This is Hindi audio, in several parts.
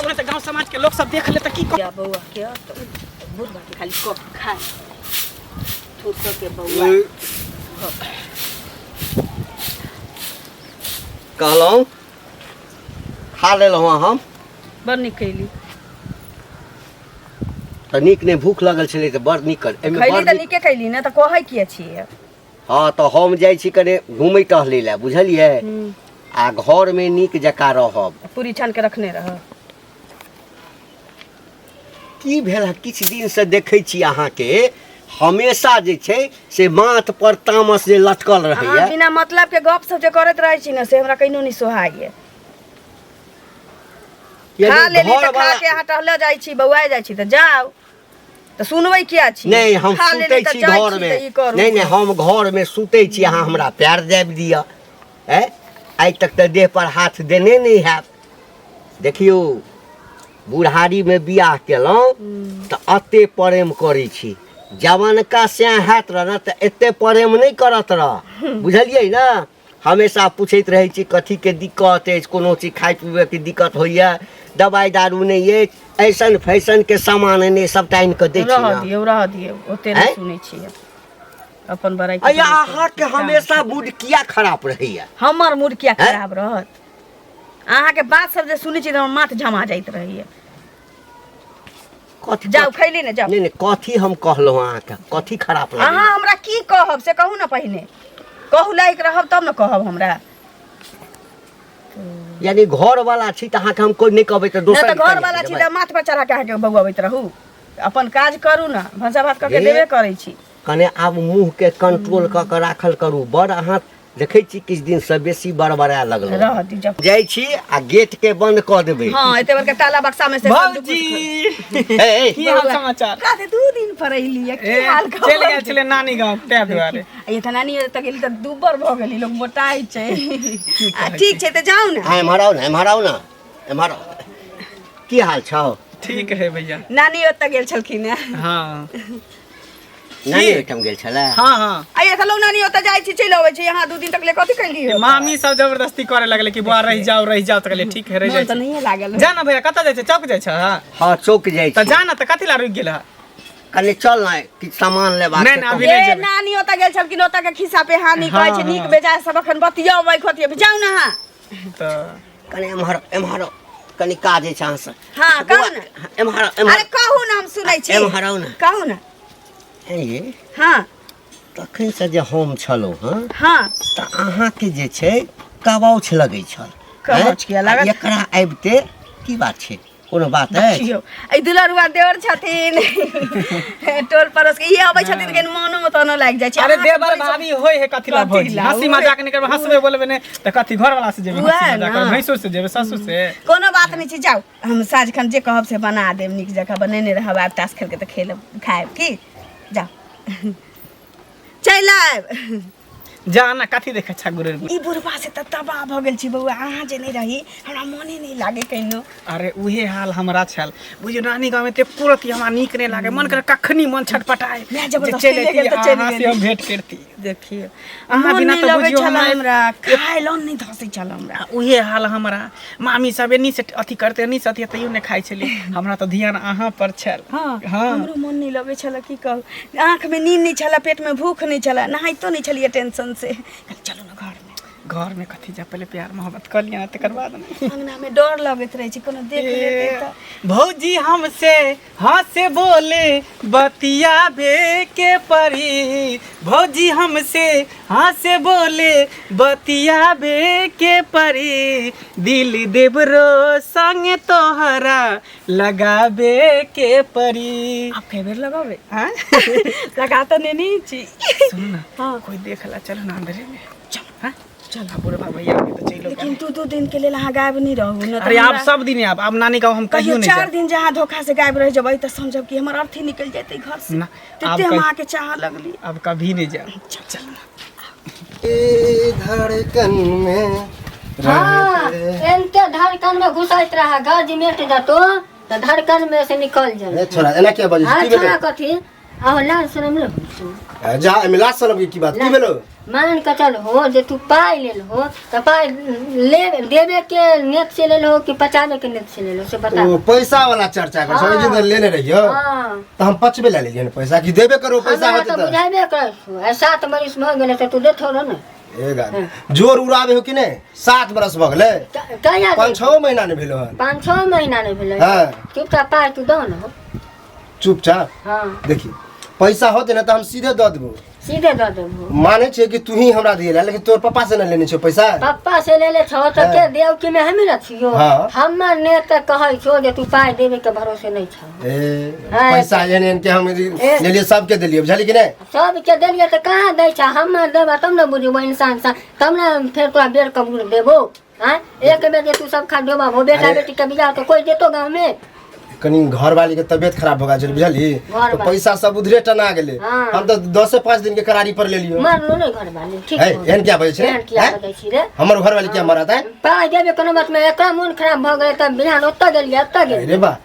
थोड़ा सा गांव समाज के लोग सब देख ले त की क्या बउआ क्या तो बुढ़ बाकी खाली कप खाए थोड़ा के बउआ कहलौं खा लेलहुँ हम बड़ नीक खैली तऽ नीक नहि भूख लगल छलै तऽ बड़ नीक खैली तऽ नीके खैली ने तऽ कहै किए छियै हाँ तऽ हम जाइ छी कने घूमै टहलै लए बुझलिए आ घर में नीक जकाँ रहब पूरी छान के रखने रह की भेल किछु दिन से देखै छी अहाँ के हमेशा जे छै से माथ पर तामस जे लटकल रहैया बिना मतलब के गप सब जे करैत रहै छी ने से हमरा कहिनो नहीं सोहाइए खा लेली तऽ खा के अहाँ टहले जाइ छी बौआ जाइ छी तऽ जाओ तऽ सुनबै किया छी नहीं हम सुतै छी घर में नहीं नहीं हम घर में सुतै छी अहाँ हमरा पैर दाबि दिअ हैं आइ तक तऽ देह पर हाथ देने नहीं हैब देखियो बुढ़ारी में बियाह केलौं तऽ अते प्रेम करै छी जवानका से हैत रह तऽ एते प्रेम नहीं करत रह बुझलियै ना हमेशा पूछैत रहे छी कथी के दिक्कत है कोनो चीज खाए पीबे के दिक्कत होइए दवाई दारू नहीं है ऐसन फैशन के सामान नहीं सब टाइम के दै छी रह दियौ ओते नहीं सुनै छी अपन बड़ाई अया अहाँ के हमेशा मूड किया खराब रहैया हमर मूड किया खराब रहत अहाँ के बात सब जे सुनै छी त हमर माथ झमा जाइत रहैया कथी जाओ खैली ने जाओ नहीं नहीं कथी हम कहलौ अहाँ के कथी खराब लागै अहाँ हमरा की कहब से कहू ना पहिने कहू लायक रहब तब न कहब हमरा यानी घर वाला छी त अहाँ के हम कोई नहीं कहबै त दोसर त घर वाला छी त माथ पर चढ़ा के अहाँ के बउआबैत रहू अपन काज करू ना भंसा भात क के देबे करै छी कने आब मुंह के कंट्रोल क के राखल करू बड़ अहाँ देखै छी किछ दिन से बेसी बड़बड़ा लगल रह दी जब जाई छी आ गेट के बंद क देबै हां एते बड़का ताला बक्सा में से भौजी ए की हाल समाचार काते 2 दिन पर अइली की हाल खबर चल गेल छले नानी गांव ते दुआरे ये त नानी त गेली त दुबर भ गेली लोग मोटाई छै ठीक छै त जाऊ ना एम्हराउ ना की हाल छौ ठीक है भैया नानी ओत गेल छलखिन हां नानी ओठम गेल छले हां हां आइए त लोग नानी ओत जाइ छी चल आबै छी यहां 2 दिन तक ले कथि कैली हो मामी सब जबरदस्ती करे लगले कि बुआ रह जाओ त कहले ठीक है रह जाय त नहीं लागल जा ना भैया कत जाय छै चौक जाय छ हां चौक जाय त जा ना त कथि ला रुक गेल कने चल ना कि सामान लेबा नहीं ना अभी नहीं जेबै नानी ओत गेल छलखिन ओत के खिस्सा पे हानि कहै छै नीक बेजाय सब अखन बतियाबै खतिया जाऊ ना त कने एम्हर कने काज छै अहाँ से हां कहू ना एम्हर अरे कहू ना हम सुनै छी एम्हराउ ना कहू ना ये हां तखन से जे हम छलौ हां त अहाँ के जे छै कबाउछ लगै छल कबाउछ किया लागत एकरा आबिते की बात छै कोनो बात है ए दुलरुआ देवर छथिन टोल परोस के ये आबै छथिन के मनो में तनो लाग जाय छै अरे देवर भाभी होय है कथि ला भौजी हंसी मजाक नहीं करबे हंसबे बोलबे ने त कथि घर वाला से जेबे हंसी मजाक करबे भैंसुर से जेबे ससुर से कोनो बात नहीं छै जाओ हम साँझ खन जे कहब से बना देब नीक जगह बनेने रहब आ तास खेल के त खेलब खाएब की जाओ चल आब जाना कथि देखे छ गुरु ई बुढ़बा से त तबाह भ गेल छी बउआ अहाँ जे नहीं रही हमरा मने नहीं लागे कहिनो अरे उहे हाल हमरा छल बुझियो नानी गांव में ते पुरती हमरा नीक नहीं लागे मन करे कखनी मन छटपटाए मैं जबरदस्ती ले गेल त चली गेल हम भेंट करती देखिए अहाँ बिना तो बुझियो हमरा खाए लन नहीं धसै चल हमरा उहे हाल हमरा मामी सब एनी से अथि करते एनी से तइयो ने खाइ छली हमरा तो ध्यान अहाँ पर छल हां हमरो मन नहीं लगे छल की कहू आंख में नींद नहीं छला पेट में भूख नहीं छला नहाइतो नहीं छलिए टेंशन से चलो ना घर में कथि जा पहले प्यार मोहब्बत कर लिया तकर बाद अंगना में डर लगत रहे छी कोनो देख लेते त भौजी हमसे हां से बोले बतियाबे के परी भौजी हमसे हां से बोले बतियाबे के परी दिल देबरो संग तोहरा लगाबे के परी आप कई बेर लगावे हां लगा तो नहीं छी सुन ना हां कोई देखला चलो ना अंदर में चल हां चल बुढ़ा भैया के तो चलो लेकिन तू 2 दिन के लिए यहाँ गायब नहीं रहू न अरे आप सब दिन आप नानी गांव हम कहियो नहीं 4 दिन जहाँ धोखा से गायब रह जबै त समझब कि हमर अर्थी निकल जेतै घर से तते हम आके चाह लगली अब कभी नहीं जा चल ए धड़कन में हां एनते धड़कन में घुसैत रहा गाज मेट जातो त धड़कन में से निकल जाए ए छोरा एना के बजे की भेलो कथि आ लाल शरम लो जा मिला शरम की बात की भेलो मान के चल हो जे तू पाई लेल हो तो पाई ले देवे के नेत से ले लो कि बचावे के नेत से ले लो से बता। ओ पैसा वाला चर्चा कर सब दिन लेने रहियो हां तो हम पचबे ले लेलिए पैसा कि देबे करो पैसा होते तो बुझाबे कर ऐसा तो बरिस भ गेले तो तू दे थोड़ो ना ए गाड़ी जोर उड़ावे हो कि नहीं 7 बरस भ गेले कहिया 5-6 महीना ने भेलो हन 5-6 महीना नहीं भेले हां चुपचाप पाई तू दो ना चुपचाप हां देखी पैसा होते ना तो हम सीधे दे देबो सीधे दे देबो माने छे कि तू ही हमरा दिए लेकिन तोर पापा से न लेने छे पैसा पापा से ले ले छो तो के देव कि में हम रखियो हाँ। हमर ने त कहै छो जे तू पाई देबे के भरोसे नहीं छो ए पैसा एने के हम ले लिए सब के देलिए बुझली कि नहीं सब के देलिए त कहां दै छ हम देबा तब न बुझबो इंसान सा तब न फेर तोरा बेर कबूल देबो हां एक बेर जे तू सब खा डोबा हो बेटा बेटी के बियाह तो कोई देतो गांव में कनी घर वाली के तबियत खराब हो गया बुझली तो पैसा सब उधरे टना गेले हम तो 10 से 5 दिन के करारी पर ले लियो मार लो नहीं घर वाली ठीक है एहन क्या बजे छे क्या बजे छी रे हमर घर वाली क्या मरत है पाई देबे कोनो बात में एकरा मन खराब भ गए त बिहान ओत्ता गेलिए ओत्ता गेलिए अरे बा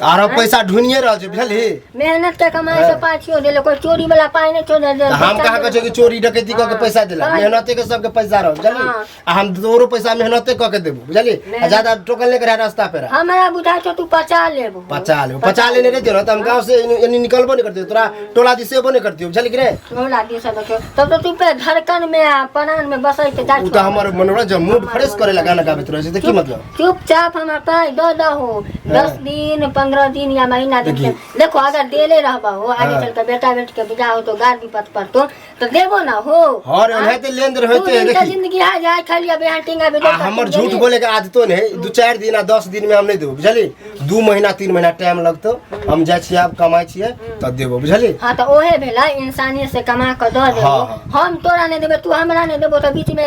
आरो पैसा ढूंढिए रह छे बुझली मेहनत के कमाई से पाई छियो देले कोई चोरी वाला पाई नहीं छोड़ दे हम कहा के छे कि चोरी डकैती क के पैसा देला मेहनते के सब के पैसा रह बुझली आ हम तोरो पैसा मेहनते क के देबो बुझली आ ज्यादा टोकल ले करे रास्ता पे हमरा बुझा छो तू 50 लेबो 50 लेने रे जनो त हम गांव से एनी निकलबो नहीं करते तोरा टोला दिसेबो नहीं करती बुझली कि रे टोला दिस देखो तब तो तू पे धड़कन में परान में बसई के जात उ त हमर मनोरंजन मूड फ्रेश करे ला गाना गाबे रहे त की मतलब चुपचाप हम पाई दो हो 10 दिन 15 दिन या महीना दिन के देखो अगर देले रहबा हो आगे चल के बेटा बेटी के बियाह हो तो गार विपत पर तो देबो ना हो और ओहे ते लेन देन होते है देखी जिंदगी आ जाए खाली बेहान टिंगा बेटा हमर झूठ बोले के आदतो नहीं 2-4 दिन आ 10 दिन में हम नहीं देबो बुझली 2 महीना 3 महीना टाइम लगतो हम जाय छी अब कमाई छिए त देबो बुझली हां तो ओहे भेला इंसानियत से कमा के दो देबो हम तोरा नहीं देबे तू हमरा नहीं देबो तो बीच में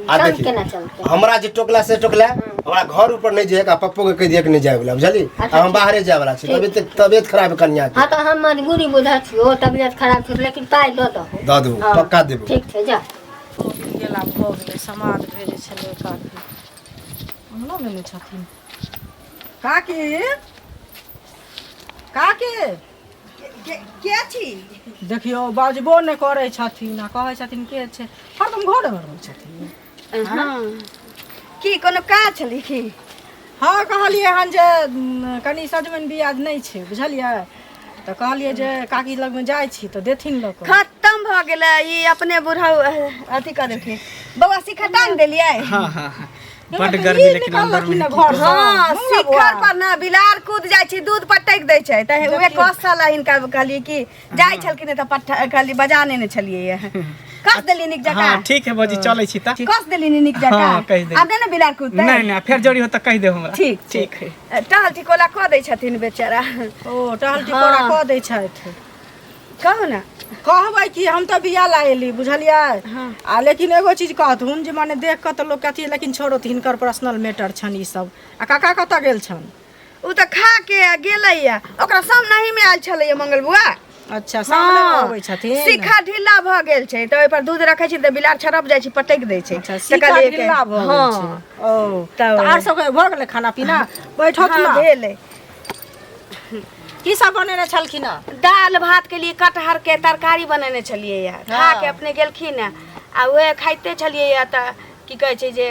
काम केना चलते हमरा जे टोकला से टोकला हमरा घर ऊपर नहीं जाए का पप्पो के कह दिए कि नहीं जाए वाला बुझली हम बाहरे जाए वाला छी तबियत खराब कन्या के हां तो हम मजबूरी बुझा छियो तबियत खराब छ लेकिन पाई दो दो पक्का देबो ठीक छै जा गेला भ गेलै समाज भेजे छले काकी हमला लेले छथिन काकी काकी के छी देखियो बाजबो नहि करै छथिन आ कहै छथिन के छै हरदम घर में रहै छथिन हां की कोनो काज छली की हाँ कहलिए हन जे कनी सजमन बियाज नहीं छै बुझलिए तो कहलिए जे काकी लग में जाय छी तो देथिन लोग खत्म भ गेलै ई अपने बुढ़ा अथी कर देथिन बौआ सिखटान देलिए हां हां बड गर्मी लेकिन अंदर में हां शिखर पर ना बिलार कूद जाय छी दूध पटक दै छै त उहे कसला हिनका कहलिए कि जाय छलकिन त पट्टा खाली बजाने ने छलिए कस देली निक जका हां ठीक है बजी चलै छी त कस देली निक जका हां कह दे अब ना बिलार कूदतै नहीं नहीं फिर जोड़ी हो त कह दे हमरा ठीक ठीक है टहल टिकोला क दै छथिन बेचारा ओ टहल टिकोला क दै छथि कहू ना कहबै कि हम तो बिया लाएली बुझलिए आ लेकिन एगो चीज कहथुन जे माने देख के तो लोग कथी लेकिन छोड़ो हिनकर पर्सनल मैटर छन ई सब आ काका कत गेल छन उ त खा के गेलैया ओकरा सामने ही में आयल छलैया मंगल बुआ अच्छा सामने आबै छथिन शिखा ढीला भ गेल छै त ओइ पर दूध रखै छी त बिलार छरप जाय छी पटक दै छै शिखा ढीला भ गेल छै ओ त आर सब भ गेलै खाना पीना बैठत ना भेलै की सब बनेने छलखिन दाल भात के लिए कटहर के तरकारी बनेने छलिए या खा के अपने गेलखिन आ वे खाइते छलिए या त की कहै छै जे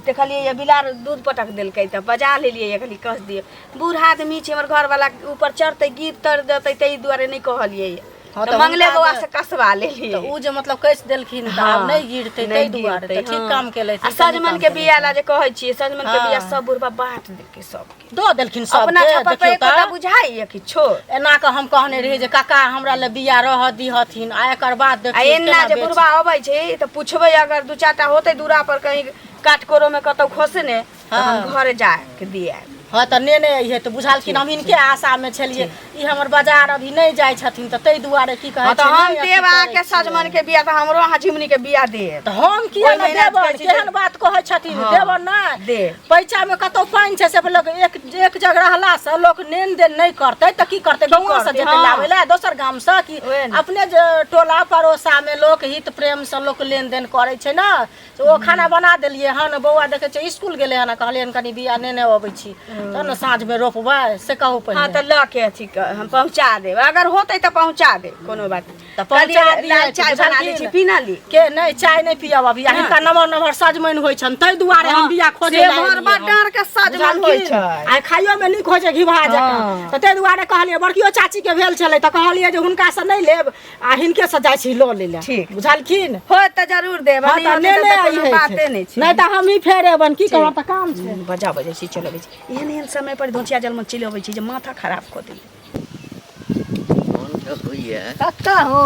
देखलिए या बिलार दूध पटक देलकै त बजा लेलिए या खाली कस दिए बूढ़ आदमी छै हमर घर वाला ऊपर चढ़ते गिर तर देतै तै दुआरे नहीं कहलिए तो मंगले बउआ से कसवा लेलिए तो उ जे मतलब कस देलखिन त आब नहीं गिरते तै दुआरे त ठीक काम केलै आ सजमन के बिया ला जे कहै छियै सजमन के बिया सब बुढ़बा बांट देलकै सबके दो देलखिन सब अपना छप्पर पे एकटा बुझाई किछो एना के हम कहने रही जे काका हमरा ले बिया रह दी हथिन आ एकर बाद आ एना जे बुढ़बा आबै छै त पुछबै अगर दू चारटा होतै दूरा पर कहीं काटकोरो में कतौ खोसे ने त हम घरे जा के दिया हाँ तो नेने है तो बुझालखिन हम इनके आशा में छलिए ई हमर बाजार अभी नहीं जाय छथिन त तै दुआरे की कहै छै त हम देबा के सजमन के बिया त हमरो हां झिमनी के बिया दे त हम किया न देब केहन बात कहै छथिन देब ना दे पैसा में कतौ पाइन छै से लोग एक जगह रहला से लोग लेन देन नहीं करतै त की करतै गांव से जेतै लावेला दोसर गाम से कि अपने जे टोला पड़ोसा में लोग हित प्रेम से लोग लेन देन करै छै ना ओ खाना बना देलिए हन बौआ देखे छै स्कूल गेलै हन कहलियन कनी बिया नेने अबै छी त न साँझ में रोपबै से कहू पहिले हां त ल के अथी हम पहुंचा देब अगर होते तो पहुंचा दे कोनो बात तो पहुंचा दिए चाय बना ली छी पीना ली के नहीं चाय नहीं पियब अभी हिनका नमहर सजमैन होइ छन तै दुआरे हम बिया खोजे भर बड्डार के सजमन होइ छै आ खाइयो में नीक होइ छै घिभा जकां त तै दुआरे कहलिए बड़कियो चाची के भेल छलै त कहलिए जे हुनका से नहीं लेब आ हिनके से जाइ छी ल ले ठीक बुझलखिन हो त जरूर देब नहीं बाते नहीं छै नहीं त हम ही फेर एबन की करब त काम छै बजा बजे छी चलबै छी एहन एहन समय पर धोचिया जल में चिलबै छी जे माथा खराब क दै कत्ता हो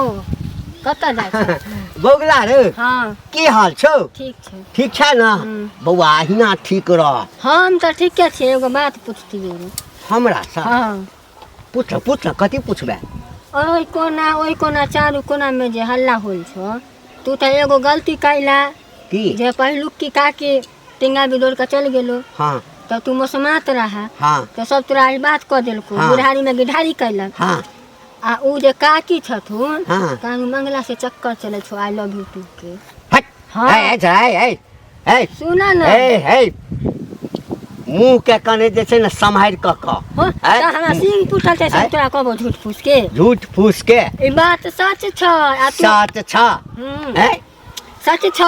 कत्ता जाइ छै बौगला रे हाँ की हाल छौ ठीक छै ठीक छै ना बौआ अहिना ठीक रह हम तऽ ठीके छियै एगो बात पूछतियै रे हमरा सा हाँ पूछ कथी पूछबे ओहि कोना चारू कोना में जे हल्ला होल छौ तू तऽ एगो गलती कैला की जे पहिलुक की काके टिंगा बिदोड़ के चल गेलो हाँ तो तू मसमात रहा हाँ तो सब तोरा ई बात कह देलको हाँ। बुढ़ारी में गिढ़ारी कैलक हाँ आ उ जे काकी छथुन हाँ। कानू मंगला से चक्कर चले छो आई लव यू टू के हट हाँ। ए सुना ना मुंह के कने जे छै ने सम्हारि क हो त हमरा सिंह पूछल छै से तोरा कहबो झूठ फूस के झूठ फूस के ई बात सच छ आ तू साच छ सच छ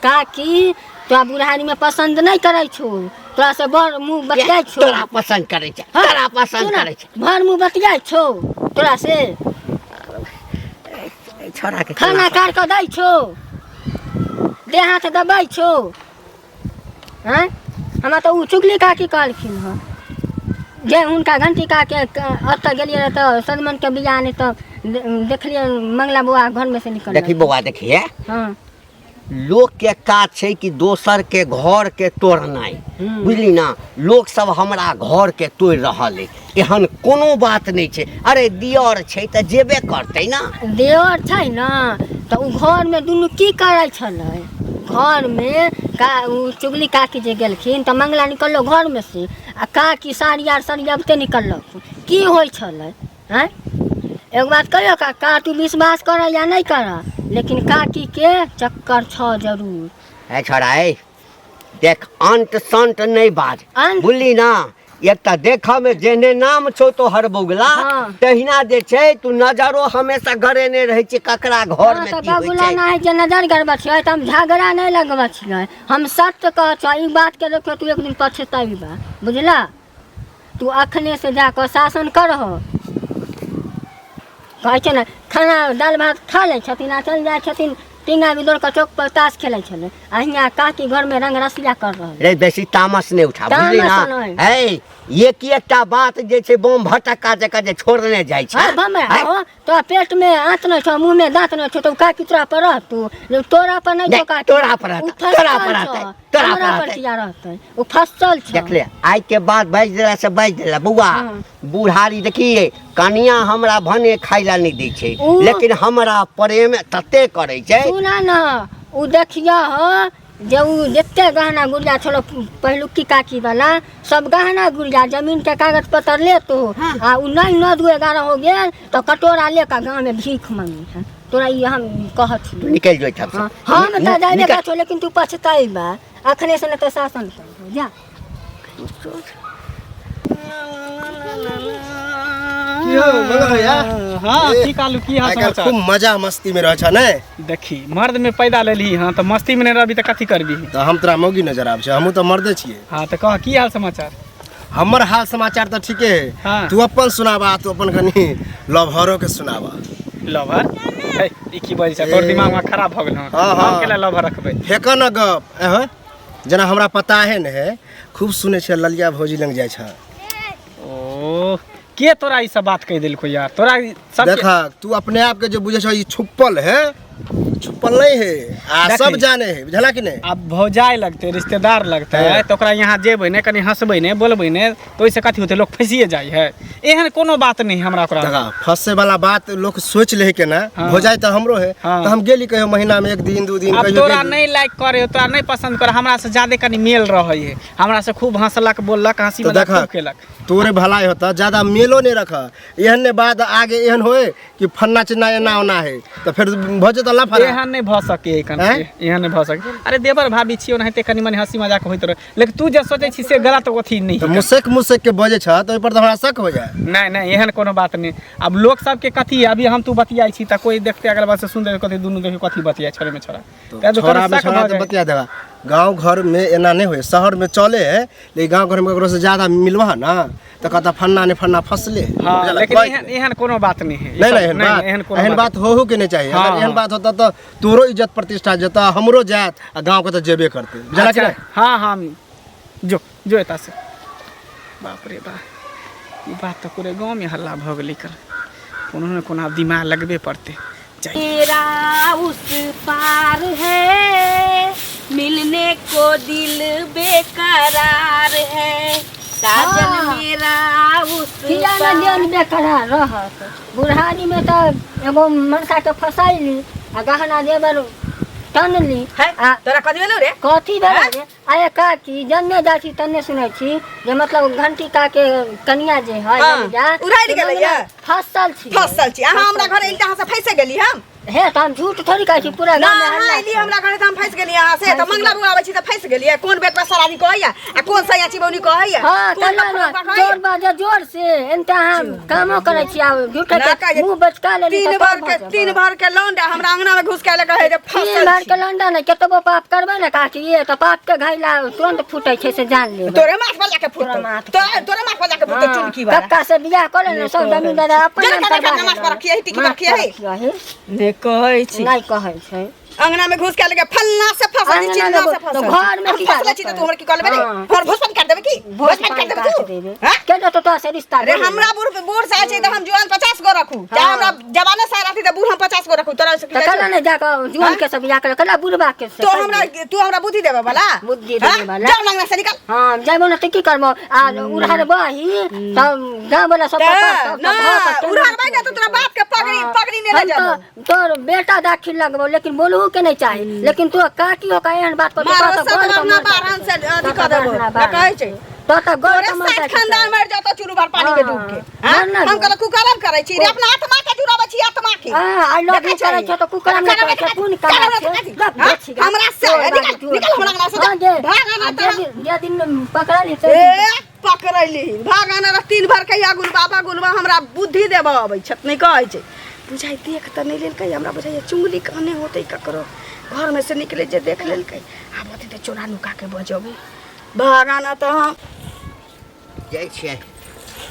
काकी तोरा बुढ़ारी में पसंद नहीं करे छो तोरा से बड़ मुंह बतियाइ छो तोरा पसंद करे छै तोरा पसंद करे छै भर मुंह बतियाइ छो तोरा से छोरा के खाना काट के दै छो देह हाथ दबाइ छो हैं हमरा तो उ चुगली काकी कहलखिन ह जे हुनका घंटी काके अत गेलिए त सदमन के बियाह ने त देखलिए मंगला बुआ घर में से निकल देखी बौआ देखिए हां लोग के काज छै कि दोसर के घर के तोड़नाइ बुझली ना लोग सब हमरा घर के तोड़ रहल है एहन कोनो बात नहीं छै अरे दियर छै त जेबे करतै ना देवर छै ना त उ घर में दुनु की करै छलै घर में का उ चुगली काकी जे गेलखिन त मंगला निकललो घर में से आ काकी साड़ी आर सरियाबते निकललक की होय छलै हैं एक बात कहियो का तू विश्वास कर या नहीं कर लेकिन काकी के चक्कर छ जरूर है छोरा है देख अंत संत नहीं बाज अंत? बुझली ना एक त देख में जेने नाम छो तो हर बौगला हाँ। तहिना जे छै तू नजरो हमेशा गरेने रहै छै ककरा घर में तो की होय बबुला छै ना है जे नजर गड़बड़ छै त हम झगड़ा नहीं लगबै छियै हम सत्य कह छ ई बात के देखो तू एक दिन पछताई बा बुझला तू अखने से जाकर शासन करहो कहै छै ना खाना दाल भात खा लै छथिन आ चल जाइ छथिन टिंगा बिदोड़ के चौक पर ताश खेलै छलै आ हियाँ काकी घर में रंग रसिया कर रहल रे बेसी तामस नहीं उठा तामस बुझली ना नहीं। है एकटा बात जे छै बम भटका जका जे छोड़ने जाइ छै हाँ भमे हो तोरा पेट में आंत नहीं छौ मुंह में दांत नहीं छौ तो काकी तोरा पर रहतू जो तोरा पर नहीं नहीं, छौ काकी तोरा पर रहतै, उ फंसल तोरा पर छौ, रहतै, तोरा हमरा पर पर रहतै। किया रहतै उ फंसल छ देख ले आई के बाद बाज देला से बाज देला बउआ हाँ। बुढ़ारी देखिए कनिया हमरा भने खाइला नहीं दै छै उ- लेकिन हमरा प्रेम तते करे छै सुना न उ देखिया हो जे उ जते गहना गुड़िया छलो पहिलुकी काकी वाला सब गहना गुड़िया जमीन के कागज पत्र ले तो आ उ नहीं 9-11 हो गेल तो कटोरा लेकर गांव में भीख मांगी है तोरा ई हम कहत छी निकल जो ठप से हम त जाइबे निकल। का छो लेकिन तू पछताई बा अखने से न तो शासन कर जा की हो मंगल भैया हाँ की कालू की हाल आइ काल्हि समाचार खूब मजा मस्ती में रह छ ने देखी मर्द में पैदा लेली हाँ तो मस्ती में नहीं रहबी तो कथी करबी तो हम तोरा मौगी नजर आब छै हमहू तो मर्दे छियै हाँ तो कह की हाल समाचार हमर हाल समाचार तो ठीके है हाँ। तू अपन सुनाबा तू अपन कनी लवहरो के सुनाबा लवर है ई की बजै छै तोर दिमाग में खराब भ गेल हाँ, हम हाँ। केला लवर रखबै फेक न गप एह जेना हमरा पता है ने है खूब सुने छै ललिया भौजी लंग जाइ छ ओ के तोरा ई सब बात कह देलको यार तोरा ई सब देखा तू अपने आप के जो बुझे छ ई छुपल है छुपल नहीं है आ देखी। सब जाने है बुझला कि नहीं अब भौजाई लगते रिश्तेदार लगते हाँ। है तो ओकरा यहाँ जेबै ने कनी हंसबै ने बोलबै ने तो ओइसे कथी होते लोग फंसिए जाइ है एहन कोनो बात नहीं हमरा ओकरा देखा फंसे वाला बात लोग सोच ले के ना हाँ। हो जाए तो हमरो है हाँ। तो हम गेली कहियो महीना में 1 दिन 2 दिन अब कहियो तोरा गेली। नहीं लाइक करे तोरा नहीं पसंद करे हमरा से ज्यादा कनी मेल रहै है हमरा से खूब हंसलक बोललक हंसी तो मजाक देखा खूब केलक तोरे भलाई होता ज्यादा मेलो नहीं रखा एहन ने बाद आगे एहन होए कि फन्ना चिन्ना एना ओना है तो फिर भजे तो लफड़ा एहन नहीं भ सके एहन नहीं भ सके अरे देवर भाभी छियो नहीं कनी मनी हंसी मजाक होइत रहे लेकिन तू जे सोचे छी से गलत अथी नहीं मुसक के बजे छ तो ओइ पर तो हमरा शक हो जाए नहीं नहीं एहन कोनो बात नहीं अब लोग सब के कथी अभी हम तू बतियाई छी त कोई देखते अगला बार से सुन दे कथी दुनु देखि कथी बतिया छोरे में छोरा छोरा में छोरा तो बतिया देगा गांव घर में एना नहीं होए शहर में चले है लेकिन गांव घर में ककरो से ज्यादा मिलवा ना तो कहता फन्ना ने फन्ना फसले हां लेकिन एहन कोनो बात नहीं है नहीं एहन बात हो के नहीं चाहिए अगर एहन बात होता तो तोरो इज्जत प्रतिष्ठा जता हमरो जात आ गांव के तो जेबे करते बुझला कि हां हां जो एता से बाप रे बाप ई बात तो पूरे गांव में हल्ला भ गेली कर कोनो ने कोनो दिमाग लगबे पड़ते मेरा उस पार है मिलने को दिल बेकरार है साजन मेरा उस किया न बेकरार रहत बुढ़ानी में तो एगो मनसा के फसाइली आ गहना देबर तनली तोरा कथी भेलौ रे कथी भेल रे आए का की जन्ने जाछी तन्ने सुनै छी जे मतलब घंटी का के कनिया जे है उड़ाइल गेलै फसल छी अहाँ हमरा घर एलता अहाँ से फंस गेली हम हे त हम झूठ थोड़ी कहै छी पूरा गांव में हल्ला आइली हमरा घरे त हम फंस गेली अहाँ से त मंगला बुआ आबै छी त फंस गेली कोन बेट पर सरारी कहैया आ कोन सैया चिबौनी कहैया हां कना जोर बाजे जोर से एनता हम कामो करै छी आ झूठ के मुंह बचका लेली तीन बार के लौंडा हमरा अंगना में घुस के ले कहै जे फंस तीन बार के लौंडा नै केतबो पाप करबै न काकी ये त पाप के घैला तुरंत फूटै छै से जान ले तोरे माथ पर जाके फूटतो तोरे माथ पर जाके फूटतो चुनकी वाला कक्का से बियाह करे न सब जमींदार अपन माथ पर रखिए टिकी रखिए ने कहै छी नहीं कहै छै अंगना में घुस के लगे फलना से फंसा छी चिन्ना से फंसा तो घर में की फंसा छी तो हमर की कर लेबे घर भोसपन कर देबे की भोसपन कर देबे तू के तो से रिश्ता अरे हमरा बूढ़ से छै त हम जुआन 50 गो रखू चाहे हमरा जवाने से रहती त बूढ़ हम 50 गो रखू तोरा से त कला ने जाके जुआन के सब बियाह कर कला बुढ़बा के से तू हमरा बुद्धि देबे वाला बुद्धि देबे वाला जाओ अंगना से निकल हां जाइबो न त की करबो आ उड़ार बही सब गांव वाला सब ना उड़ार बही त तोरा बाप के पगड़ी ने ले जाबो तोर बेटा दाखिल लगबो लेकिन बोलहु के नहीं चाही लेकिन तू काकी हो का एहन बात कर तो सब ना बारन से अधिक देबो कहै छै तो गोर का खानदान मर जातो चुरू भर पानी में डूब के हम कल कुकरम करै छी रे अपना आत्मा के जुड़ाबै छी आत्मा के आई लव यू करै छ त कुकरम करै छ कोन काम हमरा से निकल हमरा अंगना से भागाना जे दिन पकड़ा ली पकड़ैली भागाना र तीन भर के गुलबा हमरा बुद्धि देबो अबै छत नहीं कहै छै बुझाई देख त नहीं लेल कई हमरा बुझाई चुंगली कहने होतै ककरो घर में से निकले जे देख लेल कई आब ओते त चोरा नुका के बजबे भागाना त जाइ छै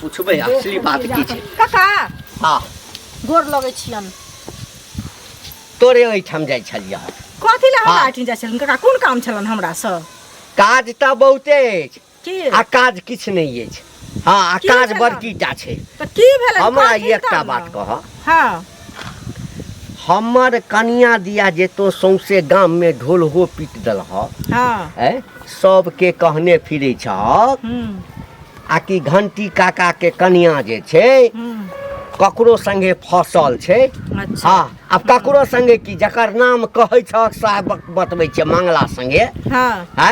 पूछबै असली बात की छै काका हां गोर लगै छियन तोरे ओइठाम जाइ छलिया कथि ला हमरा आठि जाइ छलन काका कोन काम छलन हमरा स काज त बहुते अछि की आ काज किछ नहीं अछि हां आ काज बड़कीटा छै त की भेलै हमरा एकटा बात कह हां हमर कनिया दिया जे तो सौंसे गाम में ढोल हो पीट दल हां सबके कहने फिरे छ आ कि घंटी काका के कनिया जे छै ककरो संगे फसल छै अच्छा हां अब ककरो संगे की जकर नाम कहै छ साहब बतबै छै मंगला संगे हां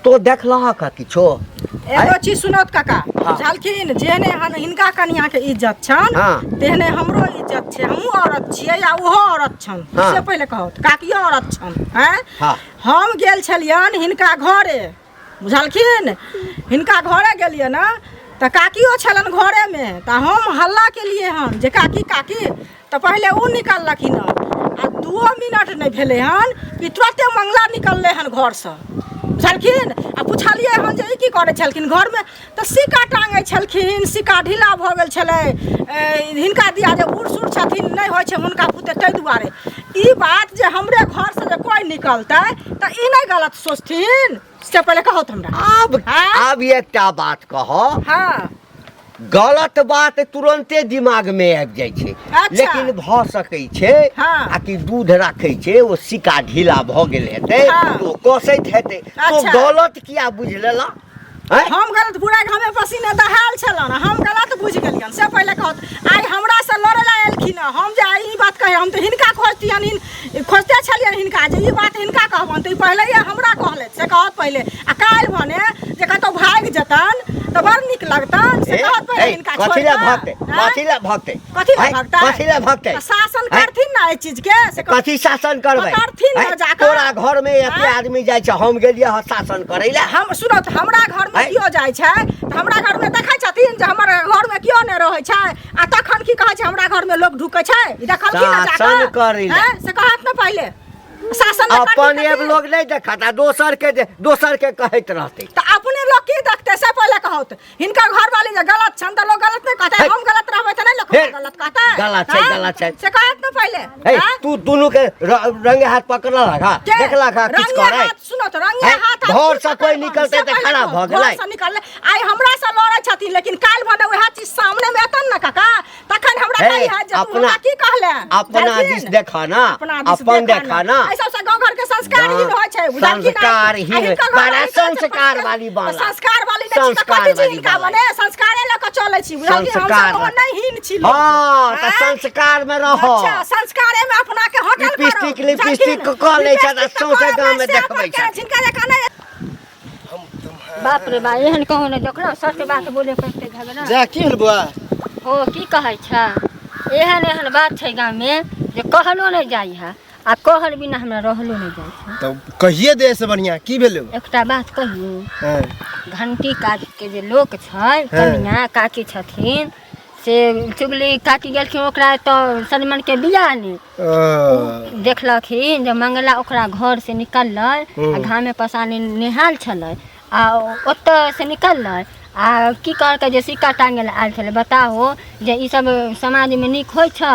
तो देखलह का किछो एगो चीज सुनत काका बुझलखिन जेने हिनका कनिया के इज्जत छन तेहने हमरो इज्जत छै हमहू औरत छियै या ओहो औरत छन से पहिले कहत काकियो औरत छन हैं हम गेल छलियन हिनका घरे बुझलखिन हिनका घरे गेलिए ना त काकियो छलन घरे में त हम हल्ला के लिए हन जे काकी त पहिले उ निकललखिन आ 2 मिनट नहीं भेले हन कि तुरंते मंगला निकलले हन घर से बुझलखिन आ पुछलिए हन जे की करे छलखिन घर में त सिक्का टांगै छलखिन सिक्का ढीला भ गेल छलै हिनका दिया जे बूढ़ सूढ़ छथिन नहीं होय छै हुनका पुते तै दुआरे ई बात जे हमरे घर से जे कोई निकलतै त ई नहीं गलत सोचथिन से पहले कहो हमरा अब एकटा बात कहो हां गलत बात तुरंते दिमाग में आबि जाइ छै लेकिन भ सकै छै आ कि दूध राखै छै ओ सिक्का ढीला भ गेल हेतै तो कोसैत हेतै तो गलत किया बुझ लेला हम गलत बुराई हमें पसीना दहाल छलन हम गलत बुझ गेलियन से पहले कहत आई हमरा से लड़े ला एलखिन हम जे ई बात कहे हम त हिनका खोजतियन खोजते छलियन हिनका जे ई बात हिनका कहबन त पहले ये हमरा कहले से कहत पहले आ काल भने जे कतो भाग जतन त बड़ निक लगतन से कहत इनका कथी छोड़ ला दे। भगते हाँ? कथी ला भगते कथी ला भगतै? कथी ला भगते तो शासन हैं? करथिन ना एहि चीज के से कथी शासन करबै करथिन ना हैं? जाकर। तोरा घर में एते हैं? आदमी जाइ छै हम गेलियै ह शासन करै ला हम सुनो त हमरा घर में हैं? कियो जाइ छै त हमरा घर में देखै छथिन जे हमर घर में कियो नै रहै छै आ तखन की कहै छै हमरा घर में लोग ढुकै छै ई देखलखिन ना जाकर शासन करै ला। हैं? से कहत ना पहिले शासन में अपन करथिन एक कथी? लोग नहीं देखता दोसर के कहैत रहते तो अपने लोग की देखते से पहले कहत हिनका घर वाली जे गलत छन त लोग गलत नहीं कहते है। हम गलत रहबै त नहीं लोग है। गलत कहते गलत छै, हैं? गलत छै। से कहत ना पहले हे हैं? तू दुनू के रंगे हाथ पकड़ला लगा के? देखला का किछ रंगे करे हाथ सुनो त रंगे हैं? हाथ घर से कोई निकलते त खराब भ गेलै घर से निकलले आई हमरा से लड़ै छथिन लेकिन काल भने वह चीज सामने में एतन ना काका तखन हमरा हे, कही है जे तू अपना- हमरा की कहले अपना बुझलखिन? दिस देखा ना अपना दिस अपन देखा ना ऐसा से गांव घर के संस्कार ही होय छै बुझलखिन ना? संस्कार ही आ हिनका घर बड़ा वाली कहै छै संस्कार वाली बाला। संस्कार वाली नहीं छी त संस्कार कथि छी वाली हिनका बाला। मने संस्कारे ल के चलै छी बुझलखिन हम संस्कार सब वाली। नहीं हीन छी लोग। हाँ त हैं? संस्कार में रहो अच्छा संस्कारे में अपना के होटल करो लिपस्टिक लिपस्टिक क ले छ त सौसे गांव में देखबै छ जिनका जका नहीं बाप रे बा एहन कहूँ नहीं देखल सच बात बोले करते झगड़ा जा की भेल बुआ हो की कहै छै एहन एहन बात छै गाँव में जे कहलो नहीं जाइ है आ कहल बिना हमरा रहलो नहीं जाइ छै तो कहिए दे से बढ़िया की भेल एकटा बात कहियो हैं घंटी काट के जे लोक छै कनिया काकी छथिन से चुगली काकी गेलखिन ओकरा तो सलमान के बियाह ने देखलखिन जे मंगला ओकरा घर से निकललै आ घाम में पसानी नेहाल छलै आ ओतऽ से निकललै आ की करके जे सिक्का टांगे आयल छलै बताहो जे ई सब समाज में नीक होइ छै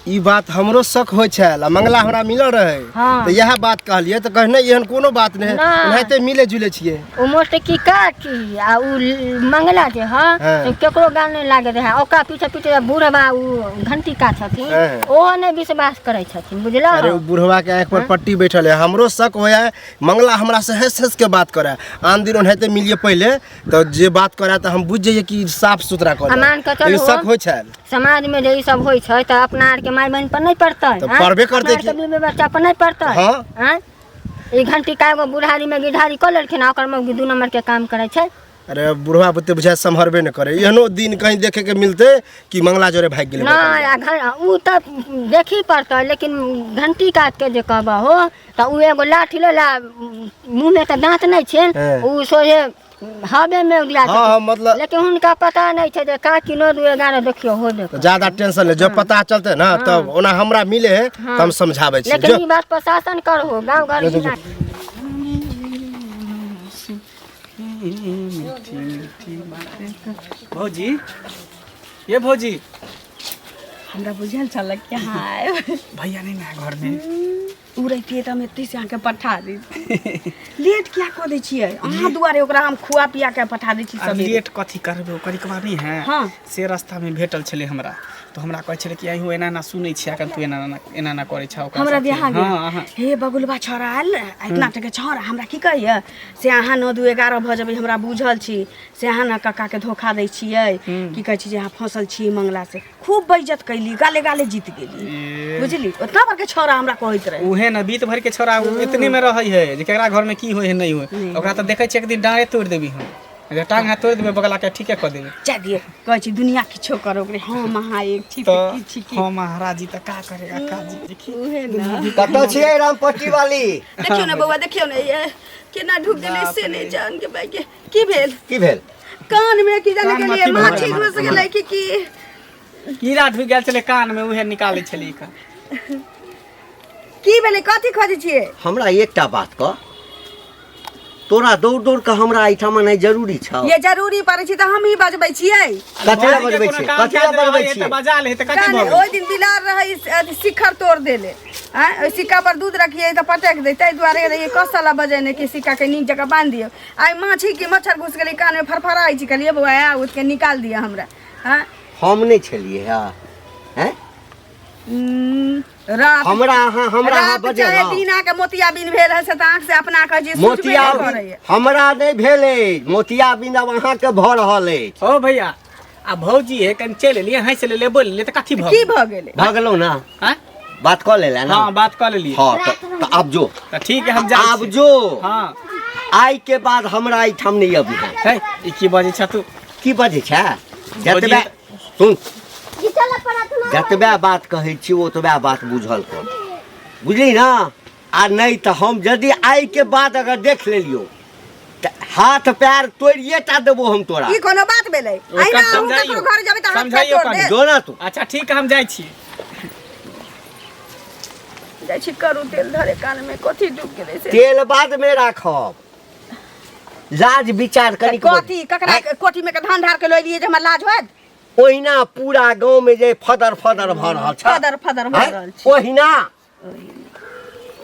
ई बात हमरो शक होइ छल आ मंगला हमरा मिलल रहे हाँ। तो यह बात कहलिए तो कहने एहन कोनो बात नहीं ना। ओनाहिते मिले जुले छिए ओ मोस्ट की काकी आ उ मंगला जे है हाँ। से केकरो गाल नहीं लागे रहे ओकरा पीछे पीछे बूढ़बा उ घंटी का छथिन हाँ। ओहो नहीं विश्वास करे छथिन बुझल अरे उ बुढ़वा के आँख पर पट्टी बैठल है हमरो शक होया है मंगला हमरा से हंस हंस के बात करे आन दिन ओनाहिते मिलिए पहले तो जे बात करे तो हम बुझ जाइए कि साफ सुथरा कर मान के चलू। शक होइ छल समाज में जे ई सब होइ छै त अपना आर के माय बहन पर नहीं पड़तै तो पड़बे करतै अपना आर के बीबी बच्चा पर नहीं पड़तै हाँ। हैं? ई घंटी का एगो बुढ़ारी में गिढ़ारी क लेलखिन आ ओकर मौगी 2 नंबर के काम करे छै अरे बुढ़वा बुते बुझा संभरबे न करे एहनो दिन कहीं देखे के मिलते कि मंगला जोरे भाग गेले नहीं आ घर उ त देखी पड़तै लेकिन घंटी काट के जे कहबा हो त उ एगो लाठी लेला मुंह में त दांत नहीं छै हाँ। उ सोझे हवे में उड़िया हाँ, हाँ, मतलब- लेकिन हुनका पता नहीं छै जे का किनो 2-11 देखियो हो तो ज्यादा टेंशन ले जब पता चलते ना तब ओना हमरा मिले है तो हम समझावे छी लेकिन ई बात पर शासन करहो गाँव घर जो, जो। जिला भौजी ये भौजी हमरा बुझल छल कि हाँ भैया नहीं ना घर में उ रहितिए त हम एत्ते से अहाँके पठा दी लेट क्या कऽ दै छियै अहाँ दुआरे ओकरा हम खुआ पिया के पठा दै छी अब सब लेट कथी करबे ओकर कबा नहीं है हाँ। से रास्ता में भेटल छले हमरा तो हमरा कहै छले कि आई हो एना ना सुनै छी अखन तू एना ना करे छौ हमरा देहा हां गेल हां हे बगुलबा छोरा आयल इतना टके छोरा हमरा की कहिए से अहाँ 9-2-11 भ जेबै हमरा बुझल छी से अहाँ न कक्का के धोखा दै छियै की कहै छी जे अहाँ फंसल छी मंगला से खूब बेइज्जत कैली गाले गाले जीत गेली बुझली ओतना बड़के छोरा हमरा कहैत रहे उहे न बीत भर के छोरा इतने में रहै है जे केकरा घर में की होय है नहीं होय ओकरा त देखै छी एक दिन डाँड़े तोड़ देबी हम अगर टांग हाथ तोड़ देबे बगला के ठीके क देबे जा दिए कहै छी दुनिया किछो करो ओकरे हाँ महा एक छी तो छी की हां महाराज जी त का करेगा काजी देखी उहे न कतौ छियै रामपट्टी वाली देखियो ना बौआ देखियो ना ये केना ढुक गेलै से नहीं जान के भाई के की भेल की भेल कान में की जाने कान के में लिए की माछी भेल? घुस गेलै की कीड़ा ढुक गेल छले कान में उहे निकालै छली का की भेलै कथी खोजै छियै हमरा एकटा बात कह तोरा दौड़ दौड़ के हमरा एहिठाम नहीं जरूरी छौ ये जरूरी पड़ै छै त हम ही बजबै छियै कथी ला बजबै छी कथी ला बजबै छी त बजा ले त कथी कान भऽ ओइ दिन बिलार रहै अथी शिखर तोड़ देले ओइ सिक्का पर दूध रखिए त पटक दे ताहि दुआरे ये कसला बजेने के सिक्का के नीक जगह बांध दियो आई माछी के मच्छर घुस गेलै कान में फरफराई छी कहलिए बौआ आ उठ के निकाल दिया हमरा हां हम नहीं छलिए हैं रात हमरा अहाँ रात बजे चाहे दिना के मोतियाबिन भेल है से त आंख से अपना कह जे मोतिया हमरा नहीं भेले मोतिया बिंद अब अहाँ के भ रहल अछि ओ भैया आ भौजी है कन चल लिए हंस ले बोल ले त कथी की भ भ गेलै भगलो ना हां बात कर लेला ना हां बात कर लेली हाँ तो अब जो त ठीक है हम जा अब जो हां आई के बाद हमरा एहिठाम नहीं अभी है है ई की बजे छ तू की बजे छै जतबे सुन जतबे बात कहै छी ओतबे बात बुझल कर बुझली ना आ नहीं तो हम यदि आई के बाद अगर देख लेलियो हाथ पैर तोड़िए टा देबो हम तोरा ई कोनो बात भेलै आई ना हम ककरो घर जेबै त हाथ पैर तोड़ दे दो ना तू अच्छा ठीक है हम जाइ छी जाइ छी करू तेल धरे कान में कथी डूब गेलै से तेल बाद में राखब लाज विचार करी कथी ककरा कोठी में के धान ढार के लइ लिए जे हमरा लाज होत ओहिना पूरा गांव में जे फदर फदर भ रहल छ फदर फदर भ रहल छी ओहिना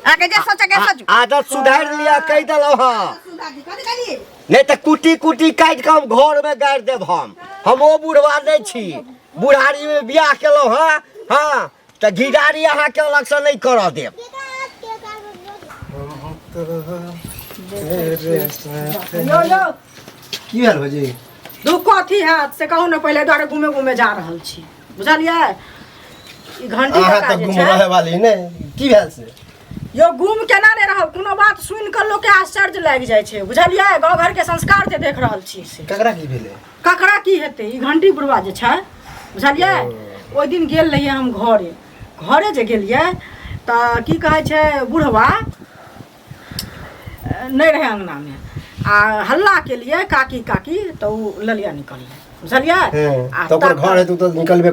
आके जे सोच के सोच आदत सुधार लिया कह दलो हां सुधार कथी करी नहीं तो कुटी कुटी काट के हम घर में गाड़ देब हम ओ बुढ़वा नहीं छी बुढ़ारी में बियाह केलो हां हां तो घिडारी अहाँ के अलग से नहीं कर देब यो यो की हाल हो जी दू कथी हाथ से कहू ना पहले द्वारे घूमे घूमे जा रहल छी बुझलिए ई घंटी अहाँ का तो जे घूम छै रहे वाली ने की हाल से यो घूम केना नहीं रहब कोनो बात सुन के लोग के आश्चर्य लाग जाय छै बुझलिए गांव घर के संस्कार जे देख रहल छी से ककरा की भेले ककरा की हेतै ई घंटी बुढ़वा जे छै बुझलिए ओइ दिन गेल रहिए हम घरे जे गेलिए तऽ की कहै छै बुढ़वा नहीं रहे अंगना में आ हल्ला के लिए काकी काकी तो ललिया निकल बुझलिए तो ओकर घर है तू तो निकलबे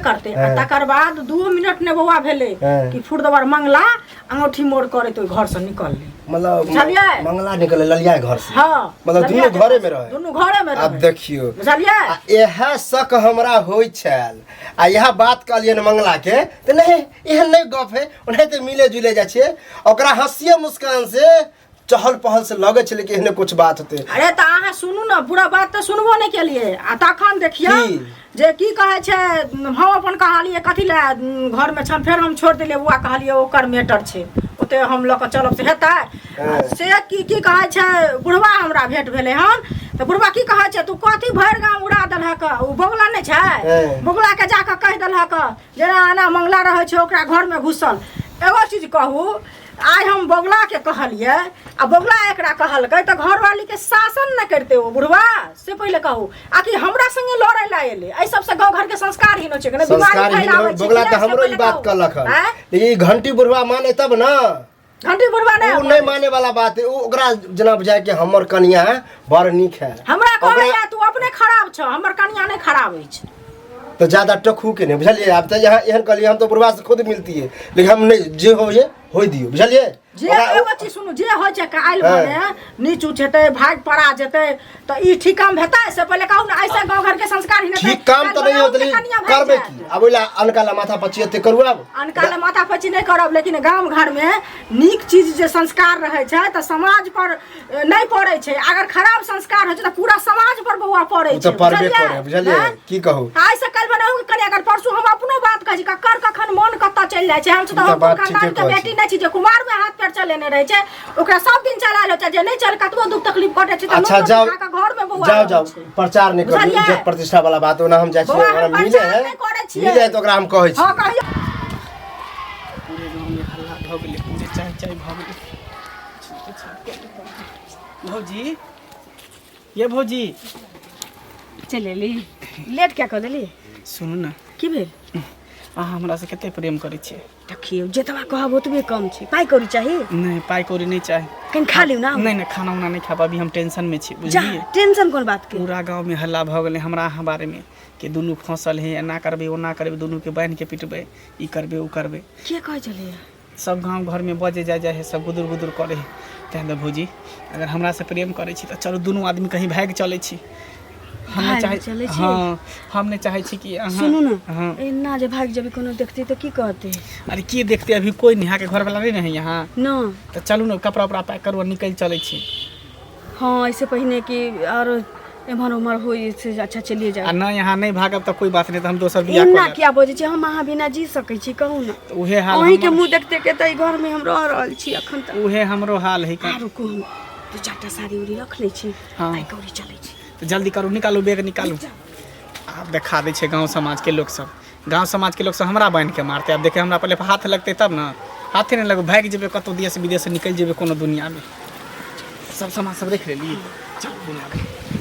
करते आ तकर बाद 2 मिनट ने बौआ भेले कि फुरदबर मंगला अंगूठी मोड़ करे तो घर से निकलले मतलब बुझलिए मंगला निकले ललिया घर से हां मतलब दोनों घरे में रहे अब देखियो बुझलिए यह शक हमरा होई छल आ यह बात कहलिए न मंगला के त नहीं एहन नहीं गप है ओने त मिले जुले जा छे ओकरा हंसिए मुस्कान से चहल पहल से लगे छले कि एहने कुछ बात होते अरे त अहाँ सुनू ना पूरा बात त सुनबो नहीं केलिए आ तखन देखियो जे की कहे छै हम अपन कहलिए कथि ले घर में छन फेर हम छोड़ देलिए बुआ कहलिए ओकर मैटर छै ओते हम ल के चलब से हेतै से की कहे छै बुढ़वा हमरा भेट भेले हन त बुढ़वा की कहे छै तू कथि भर गांव उड़ा देलहक उ बोगला नहीं छै बोगला के जाके कह देलहक जेना आना मंगला रहे छै ओकरा घर में घुसल एगो चीज कहू आज हम बोगला के कहलिए आ बोगला एकरा कहलकै त घरवाली के शासन न करते ओ बुढ़वा से पहले कहू आकि हमरा संगे लड़ै ला एले ए सब से गांव घर के संस्कार ही न छै ने बीमारी फैलावे छै बोगला त हमरो ई बात कहलक लेकिन ई घंटी बुढ़वा माने तब ना घंटी बुढ़वा नहीं माने वाला बात है ओकरा जना बुझाय के हमर कनिया बड़ नीक है हमरा कहैया तू अपने खराब छ हमर कनिया नहीं खराब होई छै तो ज्यादा टखू के नहीं बुझलिए अब तो यहाँ एहन कहलिए हम तो बुढ़वा से खुद मिलती है लेकिन हम नहीं जे हो दियो बुझलिए जे एगो चीज सुनू जे हो छै काइल भने नीच उठ जेतै भाग पड़ा जेतै त ई ठीक काम हेतै से पहले कहू ना ऐसे गांव घर के संस्कार ही नहीं ठीक काम तो नहीं होतली करबे की अब ओला अनकाला माथा पची एते करू अब अनकाला माथा पची नहीं करब लेकिन गांव घर में नीक चीज जे संस्कार रहे छै त समाज पर नहीं पड़े छै अगर खराब संस्कार हो छै त पूरा समाज पर बौआ पड़े छै तो परबे करे बुझलिए की कहू आई से कल बनाऊ कनी अगर परसू हम अपनो बात कहि ककर कखन मन कत्ता चल जाय छै हम त हम खानदान के बेटी नहीं छी जे कुमार में हाथ पैर चलेने रहे छै ओकरा सब दिन चला लो जे नहीं चल कतबो दुख तकलीफ कटे छै त अच्छा जाओ घर में बौआ जाओ प्रचार नहीं करू इज्जत प्रतिष्ठा वाला बात ओना हम जाय छी ओकरा मिले है तो ओकरा हम कहै छी हां कहियो पूरे गांव में हल्ला भ गेलै पूरे चाय भ गेलै भौजी ये भौजी चलेली लेट क्या कर देली सुनू ना की भेल अहाँ हमरा से कते प्रेम करै छियै देखियो जेतबा कहब ओतबे कम छै पाई कौड़ी चाही नहीं पाई कौड़ी नहीं चाहे कहीं खा लियो ना नहीं खाना उना नहीं खाब अभी हम टेंशन में छी जा बुझलिए टेंशन कोन बात के पूरा गांव में हल्ला भ गेलै हमरा अहाँ बारे में कि दुनू फंसल है एना करबे ओना करबे दुनू के बांध के पिटबे ई करबे उ करबे के कह चले सब गांव घर में बजे जाए है सब गुदुर गुदुर करे है तहन भौजी अगर हमरा से प्रेम करे छी त चलो दुनू आदमी कहीं भाग चले छी हम नहीं चाहे हां हम नहीं चाहे छी कि अहाँ सुनू ना हां एना जे भाग जबे कोनो देखते तो की कहते अरे की देखते अभी कोई नहीं के घर वाला नहीं है यहाँ ना तो चलू ना कपड़ा उपड़ा पैक करू निकल चले छी हां ऐसे पहिने कि और एमहर उमर होई से अच्छा चलिए जाए आ ना यहाँ नहीं भागब तो कोई बात नहीं तो हम दोसर बियाह एना कर क्या बोझे छी हम अहाँ बिना जी सकै छी कहू ना तो उहे हाल अहीं के मुंह देखते के त घर में हम रह रहल छी अखन तक उहे हमरो हाल है का रुको हम दू चारटा साड़ी उड़ी रख ले छी हाँ। भाई कौड़ी चले छी तो जल्दी करू निकालू बैग निकालू आप देखा दे छे गांव समाज के लोग सब गांव समाज के लोग सब हमरा बांध के मारते अब देखे हमरा पहले हाथ लगते तब ना हाथे नहीं लगो भाग जेबे कतो देश विदेश निकल जेबे कोनो दुनिया में सब समाज सब देख लेली चल दुनिया में